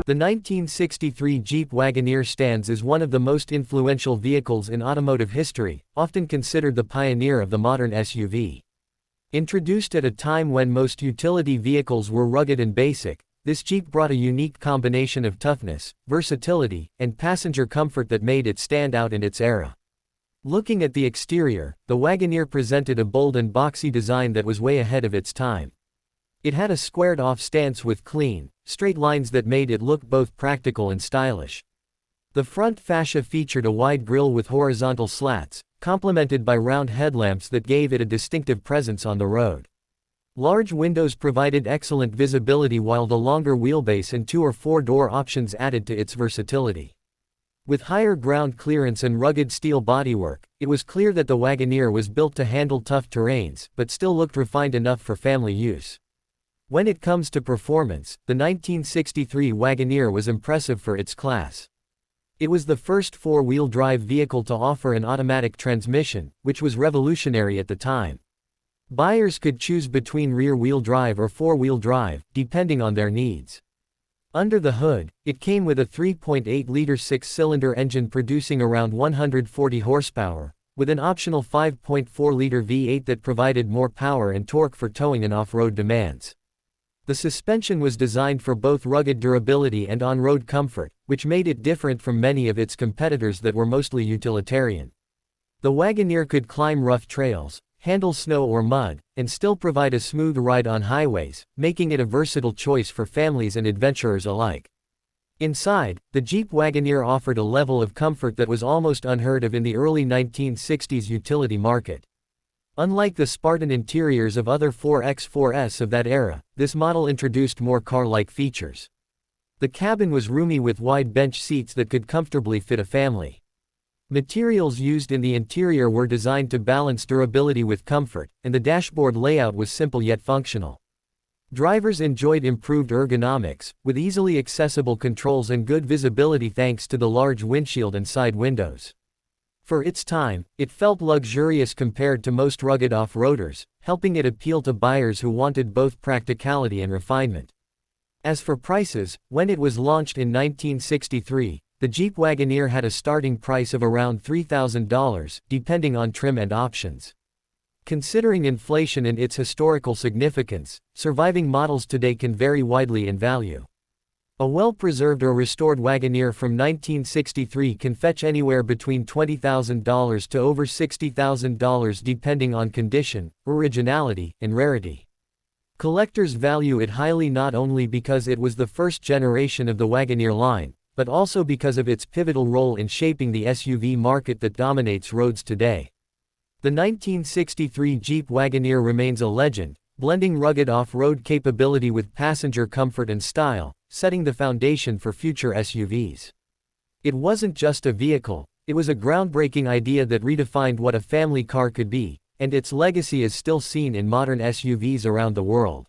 The 1963 Jeep Wagoneer stands as one of the most influential vehicles in automotive history, often considered the pioneer of the modern SUV. Introduced at a time when most utility vehicles were rugged and basic, this Jeep brought a unique combination of toughness, versatility, and passenger comfort that made it stand out in its era. Looking at the exterior, the Wagoneer presented a bold and boxy design that was way ahead of its time. It had a squared-off stance with clean, straight lines that made it look both practical and stylish. The front fascia featured a wide grille with horizontal slats, complemented by round headlamps that gave it a distinctive presence on the road. Large windows provided excellent visibility while the longer wheelbase and 2- or 4-door options added to its versatility. With higher ground clearance and rugged steel bodywork, it was clear that the Wagoneer was built to handle tough terrains, but still looked refined enough for family use. When it comes to performance, the 1963 Wagoneer was impressive for its class. It was the first four-wheel drive vehicle to offer an automatic transmission, which was revolutionary at the time. Buyers could choose between rear-wheel drive or four-wheel drive, depending on their needs. Under the hood, it came with a 3.8-liter six-cylinder engine producing around 140 horsepower, with an optional 5.4-liter V8 that provided more power and torque for towing and off-road demands. The suspension was designed for both rugged durability and on-road comfort, which made it different from many of its competitors that were mostly utilitarian. The Wagoneer could climb rough trails, handle snow or mud, and still provide a smooth ride on highways, making it a versatile choice for families and adventurers alike. Inside, the Jeep Wagoneer offered a level of comfort that was almost unheard of in the early 1960s utility market. Unlike the Spartan interiors of other 4X4s of that era, this model introduced more car-like features. The cabin was roomy with wide bench seats that could comfortably fit a family. Materials used in the interior were designed to balance durability with comfort, and the dashboard layout was simple yet functional. Drivers enjoyed improved ergonomics, with easily accessible controls and good visibility thanks to the large windshield and side windows. For its time, it felt luxurious compared to most rugged off-roaders, helping it appeal to buyers who wanted both practicality and refinement. As for prices, when it was launched in 1963, the Jeep Wagoneer had a starting price of around $3,000, depending on trim and options. Considering inflation and its historical significance, surviving models today can vary widely in value. A well-preserved or restored Wagoneer from 1963 can fetch anywhere between $20,000 to over $60,000 depending on condition, originality, and rarity. Collectors value it highly not only because it was the first generation of the Wagoneer line, but also because of its pivotal role in shaping the SUV market that dominates roads today. The 1963 Jeep Wagoneer remains a legend, blending rugged off-road capability with passenger comfort and style, setting the foundation for future SUVs. It wasn't just a vehicle, it was a groundbreaking idea that redefined what a family car could be, and its legacy is still seen in modern SUVs around the world.